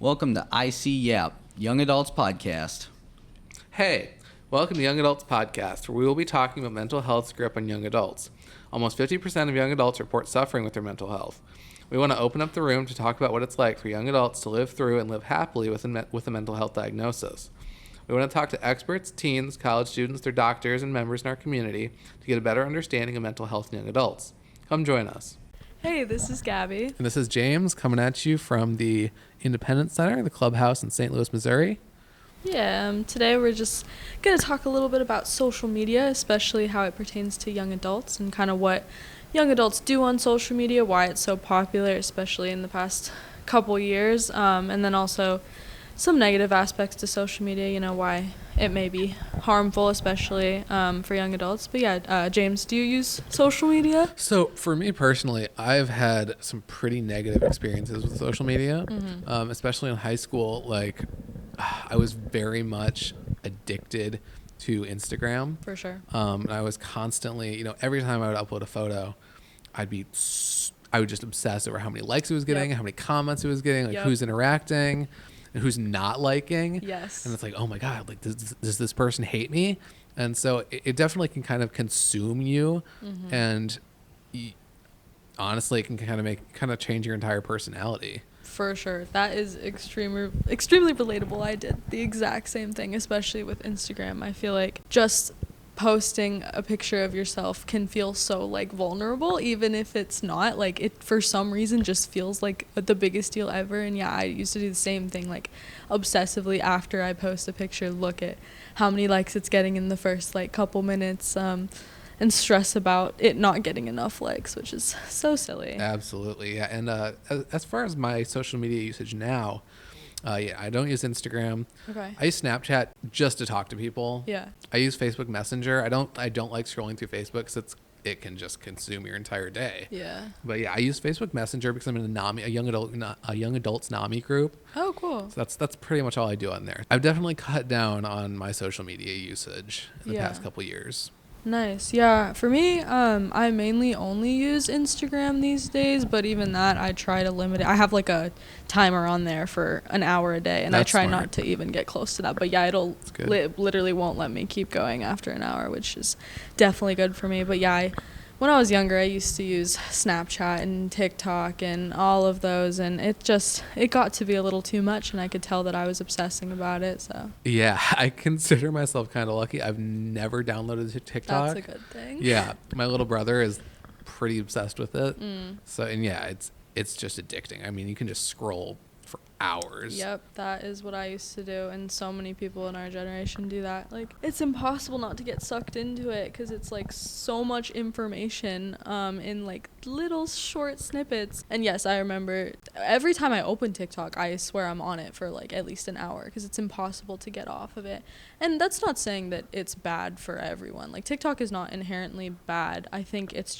Welcome to IC Yap, Young Adults Podcast. Hey, welcome to Young Adults Podcast, where we will be talking about mental health's grip on young adults. Almost 50% of young adults report suffering with their mental health. We want to open up the room to talk about what it's like for young adults to live through and live happily with a mental health diagnosis. We want to talk to experts, teens, college students, their doctors, and members in our community to get a better understanding of mental health in young adults. Come join us. Hey, this is Gabby. And this is James coming at you from the Independence Center, the clubhouse in St. Louis, Missouri. Yeah, today we're just going to talk a little bit about social media, especially how it pertains to young adults and kind of what young adults do on social media, why it's so popular, especially in the past couple years, and then also some negative aspects to social media, why it may be harmful, especially for young adults. But yeah, James, do you use social media? So for me personally, I've had some pretty negative experiences with social media, especially in high school. Like, I was very much addicted to Instagram. For sure. And I was constantly, every time I would upload a photo, I would just obsess over how many likes it was getting, how many comments it was getting, like who's interacting and who's not liking. Yes. And it's like, oh my God, like does this person hate me? And so it definitely can kind of consume you, and honestly, it can kind of change your entire personality. For sure. That is extremely relatable. I did the exact same thing, especially with Instagram. I feel like just posting a picture of yourself can feel so vulnerable, even if it's not. It for some reason just feels like the biggest deal ever. And yeah, I used to do the same thing, obsessively after I post a picture, look at how many likes it's getting in the first couple minutes, and stress about it not getting enough likes, which is so silly. Absolutely. Yeah. And as far as my social media usage now, I don't use Instagram. Okay. I use Snapchat just to talk to people. Yeah. I use Facebook Messenger. I don't like scrolling through Facebook because it can just consume your entire day. Yeah. But yeah, I use Facebook Messenger because I'm in a young adults NAMI group. Oh, cool. So that's pretty much all I do on there. I've definitely cut down on my social media usage in the past couple years. Nice. Yeah, for me, I mainly only use Instagram these days, but even that, I try to limit it. I have a timer on there for an hour a day, and That's I try smart. not to even get close to that. But yeah, it'll literally won't let me keep going after an hour, which is definitely good for me. But yeah, when I was younger, I used to use Snapchat and TikTok and all of those, and it got to be a little too much, and I could tell that I was obsessing about it. So yeah, I consider myself kind of lucky. I've never downloaded TikTok. that's a good thing. Yeah, my little brother is pretty obsessed with it. So, and yeah, it's just addicting. I mean, you can just scroll for hours. Yep, that is what I used to do, and so many people in our generation do that. It's impossible not to get sucked into it because it's so much information in little short snippets. And yes, I remember every time I open TikTok, I swear I'm on it for at least an hour because it's impossible to get off of it. And that's not saying that it's bad for everyone. TikTok is not inherently bad. I think it's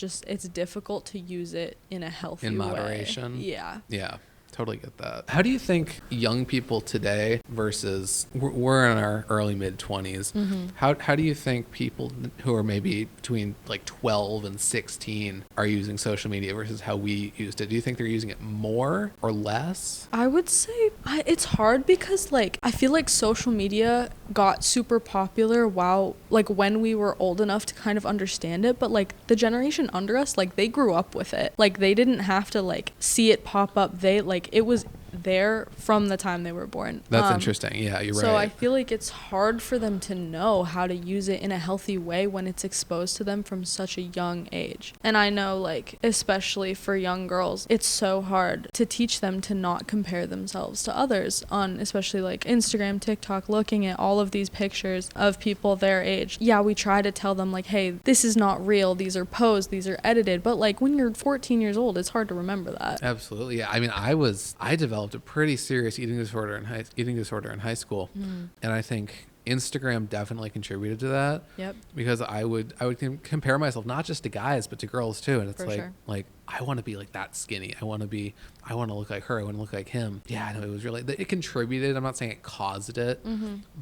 difficult to use it in a healthy way. In moderation. Yeah. Yeah. Totally get that. How do you think young people today versus we're in our early mid-20s, how do you think people who are maybe between 12 and 16 are using social media versus how we used it? Do you think they're using it more or less? I would say it's hard because I feel like social media got super popular while when we were old enough to kind of understand it, but the generation under us, they grew up with it. They didn't have to see it pop up. They it was there from the time they were born. That's interesting. Yeah, you're right. So I feel like it's hard for them to know how to use it in a healthy way when it's exposed to them from such a young age. And I know especially for young girls, it's so hard to teach them to not compare themselves to others on especially Instagram, TikTok, looking at all of these pictures of people their age. Yeah, we try to tell them hey, this is not real, these are posed, these are edited, but when you're 14 years old, it's hard to remember that. Absolutely. Yeah. I mean, I developed a pretty serious eating disorder in high school, and I think Instagram definitely contributed to that. Yep. Because I would compare myself not just to guys but to girls too, and it's For sure. I want to be like that skinny. I want to look like her. I want to look like him. Yeah, I know it was really, it contributed. I'm not saying it caused it,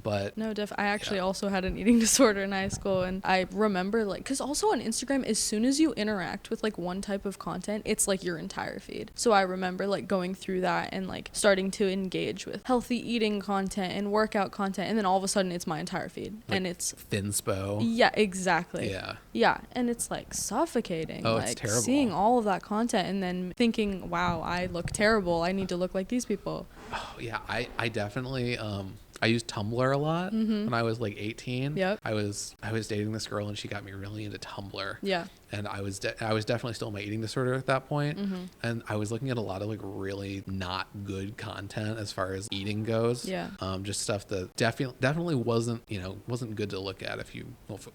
but No, I actually also had an eating disorder in high school, and I remember like, because also on Instagram, as soon as you interact with like one type of content, it's like your entire feed. So I remember like going through that and like starting to engage with healthy eating content and workout content, and then all of a sudden it's my entire feed, like and it's Thinspo. yeah, exactly. Yeah, and it's like suffocating. Oh, like it's terrible. seeing all of that content and then thinking, wow, I look terrible. I need to look like these people. Oh yeah, I definitely I used Tumblr a lot when I was like 18. Yep. I was dating this girl and she got me really into Tumblr. Yeah. And I was definitely still in my eating disorder at that point. And I was looking at a lot of like really not good content as far as eating goes. Yeah. Just stuff that definitely wasn't good to look at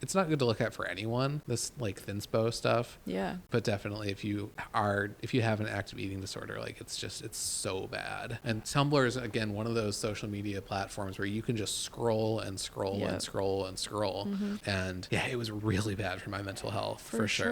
it's not good to look at for anyone, this like Thinspo stuff. Yeah. But definitely if you have an active eating disorder, like it's so bad. And Tumblr is again one of those social media platforms where you can just scroll and scroll and scroll and scroll. And yeah, it was really bad for my mental health for sure.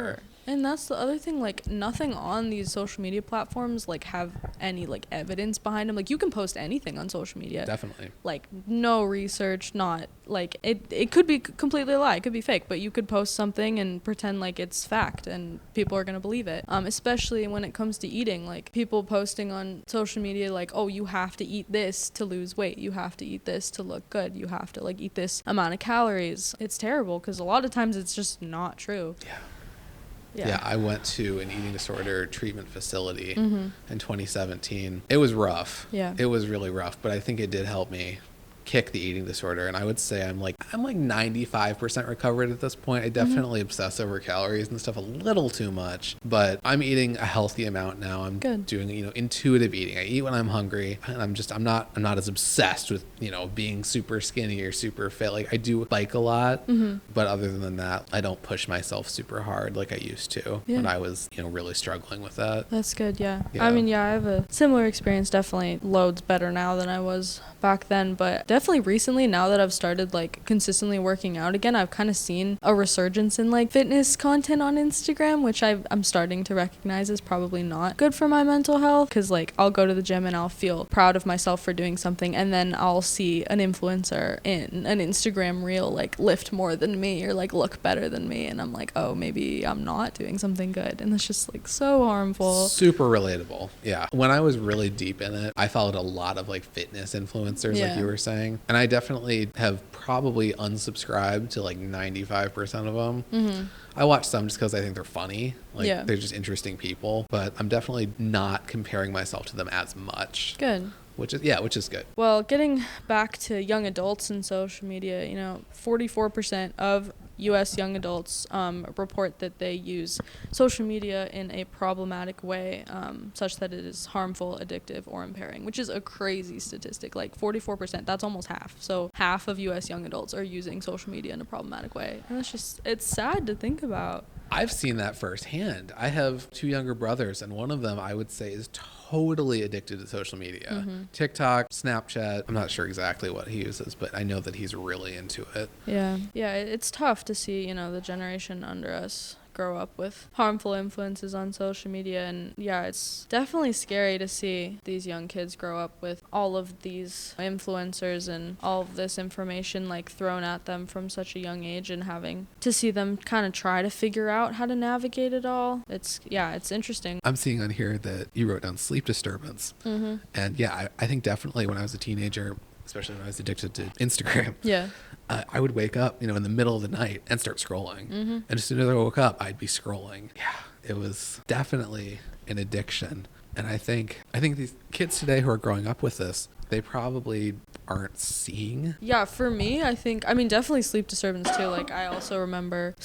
And that's the other thing, like nothing on these social media platforms like have any like evidence behind them. Like you can post anything on social media. Definitely. Like no research, not like it could be completely a lie, it could be fake, but you could post something and pretend like it's fact and people are going to believe it. Especially when it comes to eating, like people posting on social media like, oh, you have to eat this to lose weight, you have to eat this to look good, you have to like eat this amount of calories. It's terrible because a lot of times it's just not true. Yeah, I went to an eating disorder treatment facility in 2017. It was rough. Yeah. It was really rough, but I think it did help me kick the eating disorder. And I would say I'm like 95% recovered at this point. I definitely obsess over calories and stuff a little too much, but I'm eating a healthy amount now. I'm Good. doing, intuitive eating. I eat when I'm hungry, and I'm not as obsessed with, being super skinny or super fit. Like I do bike a lot, but other than that, I don't push myself super hard like I used to when I was, really struggling with that. That's good. Yeah. Yeah. I mean, I have a similar experience, definitely loads better now than I was back then, but definitely recently, now that I've started like consistently working out again, I've kind of seen a resurgence in like fitness content on Instagram, which I'm starting to recognize is probably not good for my mental health, because like I'll go to the gym and I'll feel proud of myself for doing something, and then I'll see an influencer in an Instagram reel like lift more than me or like look better than me, and I'm like, oh, maybe I'm not doing something good, and it's just like so harmful. Super relatable. Yeah. When I was really deep in it, I followed a lot of like fitness influencers, like you were saying, and I definitely have probably unsubscribed to like 95% of them. I watch some just because I think they're funny. Like they're just interesting people, but I'm definitely not comparing myself to them as much. Good. Which is good. Well, getting back to young adults and social media, 44% of U.S. young adults report that they use social media in a problematic way, such that it is harmful, addictive, or impairing, which is a crazy statistic. Like 44%, that's almost half. So half of U.S. young adults are using social media in a problematic way. And it's sad to think about. I've seen that firsthand. I have two younger brothers, and one of them I would say is totally addicted to social media. TikTok, Snapchat. I'm not sure exactly what he uses, but I know that he's really into it. Yeah, it's tough to see, the generation under us grow up with harmful influences on social media, and it's definitely scary to see these young kids grow up with all of these influencers and all of this information like thrown at them from such a young age, and having to see them kind of try to figure out how to navigate it all. It's interesting. I'm seeing on here that you wrote down sleep disturbance, and I think definitely when I was a teenager, especially when I was addicted to Instagram, I would wake up, in the middle of the night and start scrolling. And as soon as I woke up, I'd be scrolling. Yeah, it was definitely an addiction. And I think these kids today who are growing up with this, they probably aren't seeing. Yeah, for me, definitely sleep disturbance too. Like I also remember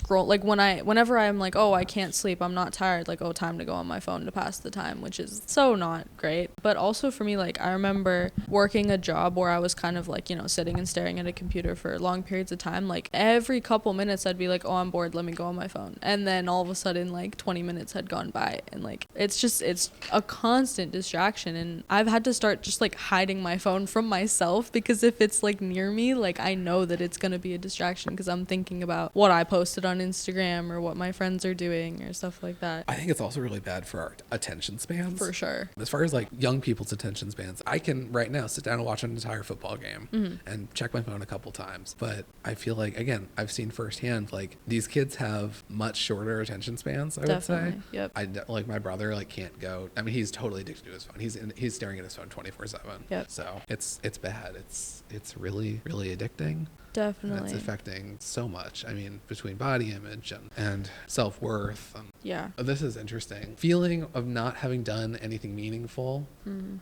whenever I'm like, oh, I can't sleep, I'm not tired, like, oh, time to go on my phone to pass the time, which is so not great. But also for me, like I remember working a job where I was kind of like, sitting and staring at a computer for long periods of time. Like every couple minutes I'd be like, oh, I'm bored, let me go on my phone. And then all of a sudden like 20 minutes had gone by, and like it's a constant distraction, and I've had to start just like hiding my phone from myself myself, because if it's like near me, like I know that it's gonna be a distraction because I'm thinking about what I posted on Instagram or what my friends are doing or stuff like that. I think it's also really bad for our attention spans. For sure. As far as like young people's attention spans, I can right now sit down and watch an entire football game and check my phone a couple times. But I feel like, again, I've seen firsthand, like these kids have much shorter attention spans, I would say. Definitely. Yep. Like my brother like can't go. I mean, he's totally addicted to his phone. He's staring at his phone 24/7. Yep. So it's bad. It's really, really addicting. Definitely. And it's affecting so much. I mean, between body image and self-worth. Yeah. This is interesting. Feeling of not having done anything meaningful.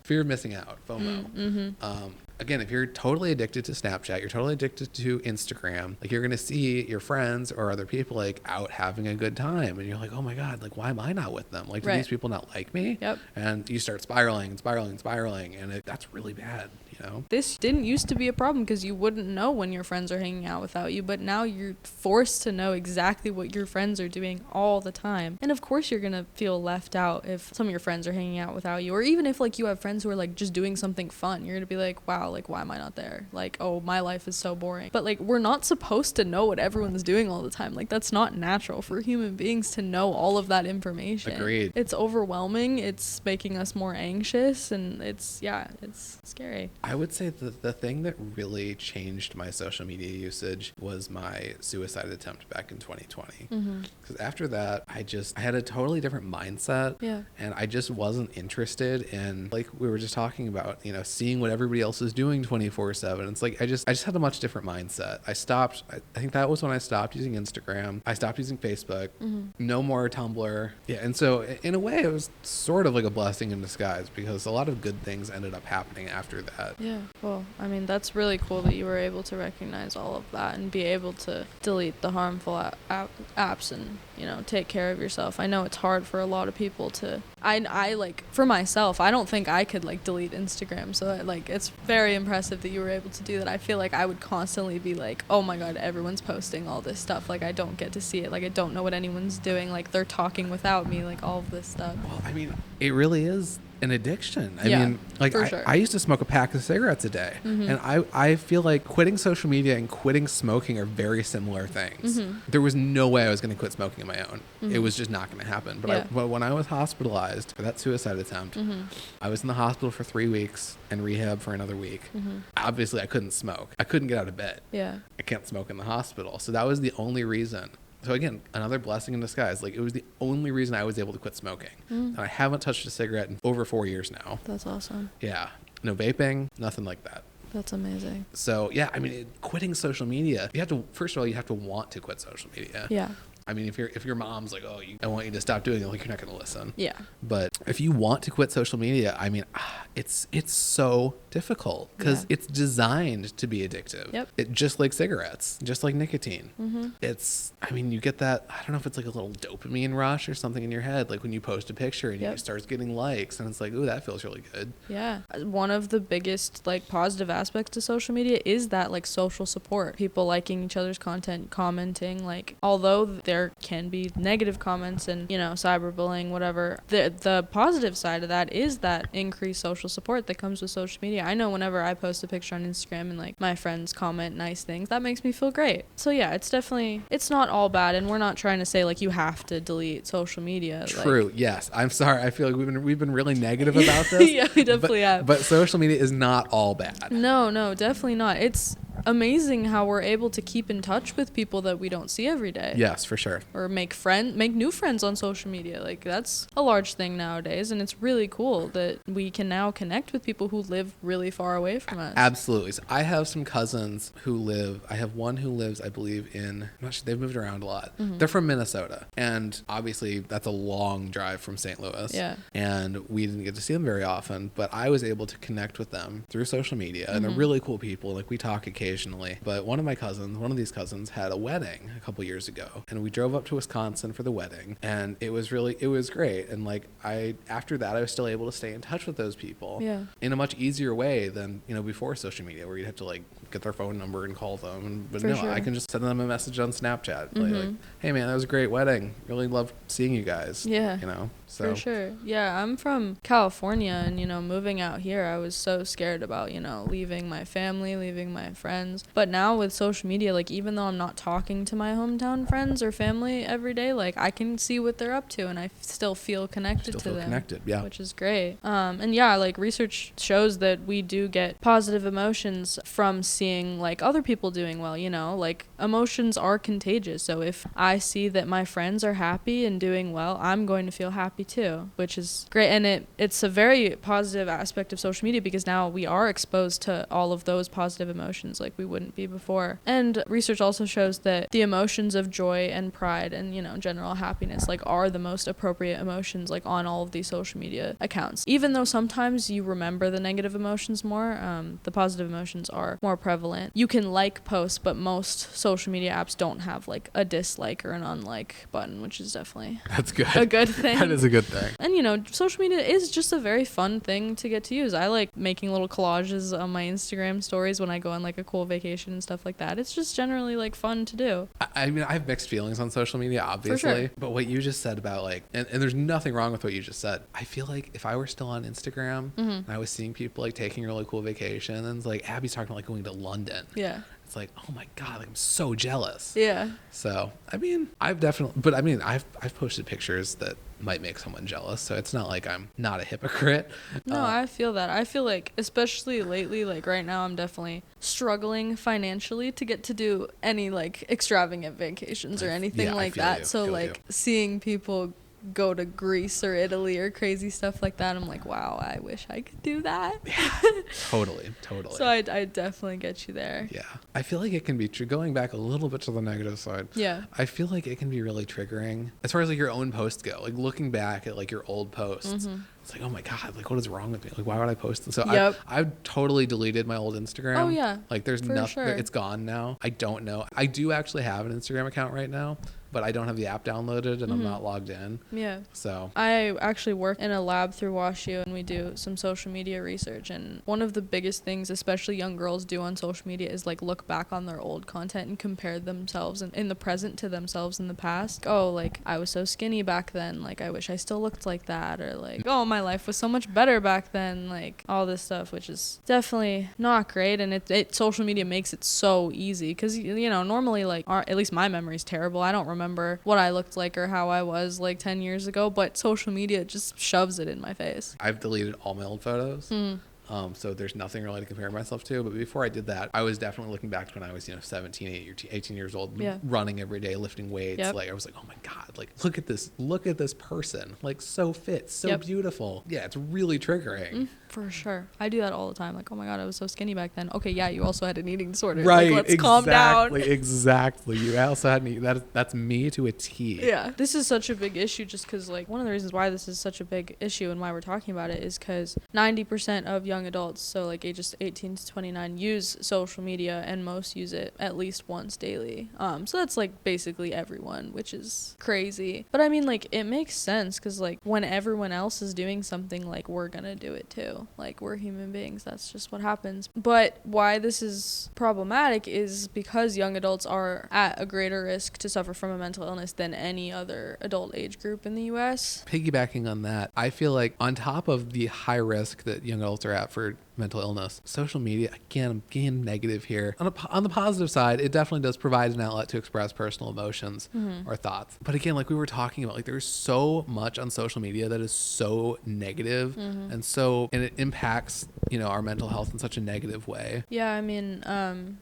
Fear of missing out. FOMO. Again, if you're totally addicted to Snapchat, you're totally addicted to Instagram, like you're going to see your friends or other people like out having a good time. And you're like, oh my God, like, why am I not with them? Like, do these people not like me? Yep. And you start spiraling and spiraling and spiraling. And that's really bad, you know? This didn't used to be a problem because you wouldn't know when your friends are hanging out without you, but now you're forced to know exactly what your friends are doing all the time. And of course you're going to feel left out if some of your friends are hanging out without you, or even if like you have friends who are like just doing something fun. You're going to be like, wow, like why am I not there? Like, oh, my life is so boring. But like we're not supposed to know what everyone's doing all the time. Like that's not natural for human beings to know all of that information. Agreed. It's overwhelming. It's making us more anxious, and it's scary. I would say that the thing that really changed my social media usage was my suicide attempt back in 2020. Because after that, I had a totally different mindset. Yeah. And I just wasn't interested in, like we were just talking about, you know, seeing what everybody else is doing 24/7. It's like I just had a much different mindset. I think that was when I stopped using Instagram. I stopped using Facebook. No more Tumblr. Yeah. And so in a way, it was sort of like a blessing in disguise because a lot of good things ended up happening after that. Yeah, well, I mean, that's really cool that you were able to recognize all of that and be able to delete the harmful apps and, you know, take care of yourself. I know it's hard for a lot of people to, I like, for myself, I don't think I could, like, delete Instagram. So, like, it's very impressive that you were able to do that. I feel like I would constantly be like, oh my God, everyone's posting all this stuff. Like, I don't get to see it. Like, I don't know what anyone's doing. Like, they're talking without me, like, all of this stuff. Well, I mean, it really is an addiction. I Yeah, mean, like for sure. I used to smoke a pack of cigarettes a day, and I feel like quitting social media and quitting smoking are very similar things. There was no way I was going to quit smoking on my own. It was just not going to happen. But Yeah. but when I was hospitalized for that suicide attempt, I was in the hospital for 3 weeks and rehab for another week. Obviously, I couldn't smoke. I couldn't get out of bed. Yeah. I can't smoke in the hospital. So that was the only reason. So again, another blessing in disguise. Like it was the only reason I was able to quit smoking. And I haven't touched a cigarette in over 4 years now. That's awesome. Yeah. No vaping, nothing like that. That's amazing. So yeah, I mean, quitting social media, you have to, first of all, you have to want to quit social media. Yeah. I mean, if your mom's like, oh, I want you to stop doing it, like you're not going to listen. Yeah. But if you want to quit social media, I mean, it's so difficult because Yeah. it's designed to be addictive. Yep. It just like cigarettes, just like nicotine. I mean, you get that, I don't know if it's like a little dopamine rush or something in your head, like when you post a picture and you Yep. start getting likes and it's like, ooh, that feels really good. Yeah. One of the biggest like positive aspects to social media is that like social support. People liking each other's content, commenting, like although there can be negative comments and, you know, cyberbullying, whatever, the positive side of that is that increased social support that comes with social media. I know whenever I post a picture on Instagram and like my friends comment nice things, that makes me feel great. So yeah, it's not all bad, and we're not trying to say like you have to delete social media. True. Yes. I'm sorry. I feel like we've been really negative about this. Yeah, we definitely have. But social media is not all bad. No, definitely not. It's amazing how we're able to keep in touch with people that we don't see every day. Yes, for sure. Or make new friends on social media. Like that's a large thing nowadays, and it's really cool that we can now connect with people who live really far away from us. Absolutely. So I have some cousins I have one who lives, I believe, I'm not sure, they've moved around a lot. They're from Minnesota. And obviously that's a long drive from St. Louis. Yeah. And we didn't get to see them very often, but I was able to connect with them through social media. And they're really cool people. Like we talk occasionally. occasionally, but one of these cousins had a wedding a couple years ago, and we drove up to Wisconsin for the wedding, and it was great. And like after that, I was still able to stay in touch with those people in a much easier way than, before social media, where you'd have to like get their phone number and call them. But no, I can just send them a message on Snapchat, like, hey man, that was a great wedding. Really loved seeing you guys. Yeah. So. For sure. Yeah, I'm from California, and, moving out here, I was so scared about, leaving my family, leaving my friends. But now with social media, like, even though I'm not talking to my hometown friends or family every day, like, I can see what they're up to, and I still feel connected to them. Yeah. Which is great. And yeah, like, research shows that we do get positive emotions from seeing, like, other people doing well, like, emotions are contagious. So if I see that my friends are happy and doing well, I'm going to feel happy too, which is great. And it's a very positive aspect of social media, because now we are exposed to all of those positive emotions like we wouldn't be before. And research also shows that the emotions of joy and pride and, general happiness, like, are the most appropriate emotions, like, on all of these social media accounts. Even though sometimes you remember the negative emotions more, the positive emotions are more prevalent. You can like posts, but most social media apps don't have like a dislike or an unlike button, which is definitely a good thing. That is a good thing. And social media is just a very fun thing to get to use. I like making little collages on my Instagram stories when I go on like a cool vacation and stuff like that. It's just generally like fun to do. I mean, I have mixed feelings on social media, obviously. For sure. But what you just said about like, and there's nothing wrong with what you just said. I feel like if I were still on Instagram and I was seeing people like taking really cool vacations, and like Abby's talking about like going to London. Yeah. It's like, oh my God, like, I'm so jealous. Yeah. So, I mean, I've posted pictures that might make someone jealous. So it's not like I'm not a hypocrite. No, I feel that. I feel like, especially lately, like right now, I'm definitely struggling financially to get to do any like extravagant vacations or anything like that. So like seeing people go to Greece or Italy or crazy stuff like that, I'm like, wow, I wish I could do that. Yeah, totally. So I definitely get you there. Yeah, I feel like it can be going back a little bit to the negative side. Yeah, I feel like it can be really triggering as far as like your own posts go, like looking back at like your old posts. It's like, oh my God, like what is wrong with me? Like, why would I post this? So I've totally deleted my old Instagram. Oh yeah, like there's nothing. Sure. It's gone now. I don't know. I do actually have an Instagram account right now, but I don't have the app downloaded and I'm not logged in. Yeah. So I actually work in a lab through WashU, and we do some social media research. And one of the biggest things, especially young girls do on social media, is like look back on their old content and compare themselves in the present to themselves in the past. Oh, like I was so skinny back then. Like I wish I still looked like that. Or like, oh, my life was so much better back then. Like all this stuff, which is definitely not great. And social media makes it so easy because, normally like at least my memory's terrible. I don't remember what I looked like or how I was like 10 years ago, but social media just shoves it in my face. I've deleted all my old photos. So there's nothing really to compare myself to. But before I did that, I was definitely looking back to when I was, 17, 18 years old, running every day, lifting weights. Yep. Like I was like, oh my God, like look at this person, like so fit, so beautiful. Yeah, it's really triggering. For sure. I do that all the time. Like, oh my God, I was so skinny back then. Okay, yeah, you also had an eating disorder. Right. Like, let's calm down. Exactly. You also had me. That's me to a T. Yeah. This is such a big issue just because, like, one of the reasons why this is such a big issue and why we're talking about it is because 90% of young adults, so like ages 18 to 29, use social media, and most use it at least once daily. So that's like basically everyone, which is crazy. But I mean, like, it makes sense because, like, when everyone else is doing something, like, we're gonna do it too. Like, we're human beings. That's just what happens. But why this is problematic is because young adults are at a greater risk to suffer from a mental illness than any other adult age group in the U.S. Piggybacking on that, I feel like on top of the high risk that young adults are at for mental illness, social media, again, I'm getting negative here. On the positive side, it definitely does provide an outlet to express personal emotions or thoughts. But again, like we were talking about, like there's so much on social media that is so negative and it impacts, our mental health in such a negative way. Yeah, I mean,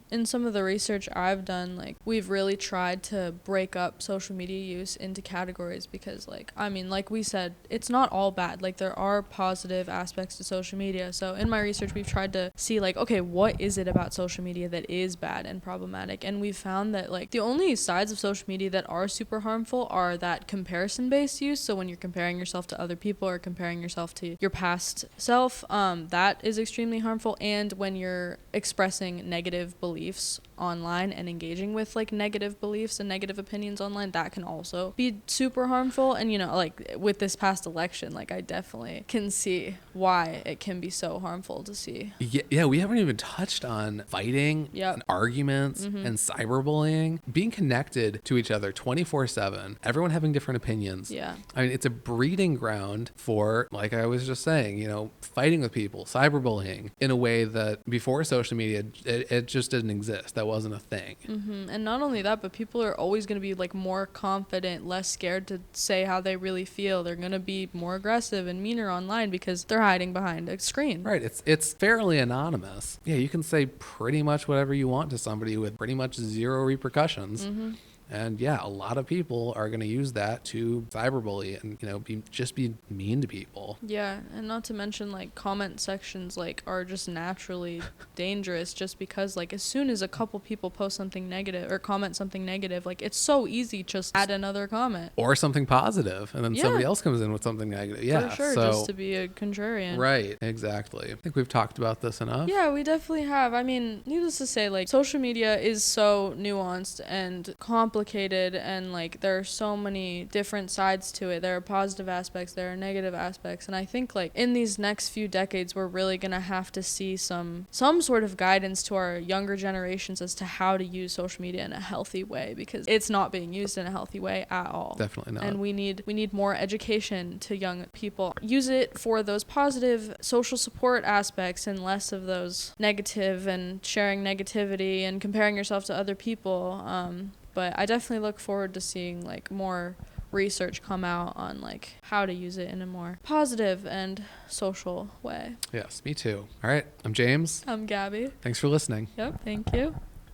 in some of the research I've done, like we've really tried to break up social media use into categories because, like, I mean, like we said, it's not all bad. Like there are positive aspects to social media. So in my research, we've tried to see like, okay, what is it about social media that is bad and problematic? And we've found that like the only sides of social media that are super harmful are that comparison-based use. So when you're comparing yourself to other people or comparing yourself to your past self, that is extremely harmful, and when you're expressing negative beliefs online and engaging with like negative beliefs and negative opinions online, that can also be super harmful. And like with this past election, like I definitely can see why it can be so harmful to see. Yeah, we haven't even touched on fighting and arguments and cyberbullying, being connected to each other 24/7, everyone having different opinions. Yeah. I mean, it's a breeding ground for, like I was just saying, fighting with people, cyberbullying in a way that before social media, it just didn't exist. That wasn't a thing. And not only that, but people are always going to be like more confident, less scared to say how they really feel. They're going to be more aggressive and meaner online because they're hiding behind a screen. Right. It's fairly anonymous. Yeah, you can say pretty much whatever you want to somebody with pretty much zero repercussions. And yeah, a lot of people are going to use that to cyberbully and, be mean to people. Yeah, and not to mention like comment sections like are just naturally dangerous just because like as soon as a couple people post something negative or comment something negative, like it's so easy just add another comment. Or something positive, and then somebody else comes in with something negative. Yeah, for sure, just to be a contrarian. Right, exactly. I think we've talked about this enough. Yeah, we definitely have. I mean, needless to say, like social media is so nuanced and complicated, and like there are so many different sides to it. There are positive aspects, there are negative aspects, and I think like in these next few decades we're really gonna have to see some sort of guidance to our younger generations as to how to use social media in a healthy way, because it's not being used in a healthy way at all. Definitely not. And we need more education to young people. Use it for those positive social support aspects and less of those negative and sharing negativity and comparing yourself to other people. But I definitely look forward to seeing like more research come out on like how to use it in a more positive and social way. Yes, me too. All right, I'm James. I'm Gabby. Thanks for listening. Yep, thank you.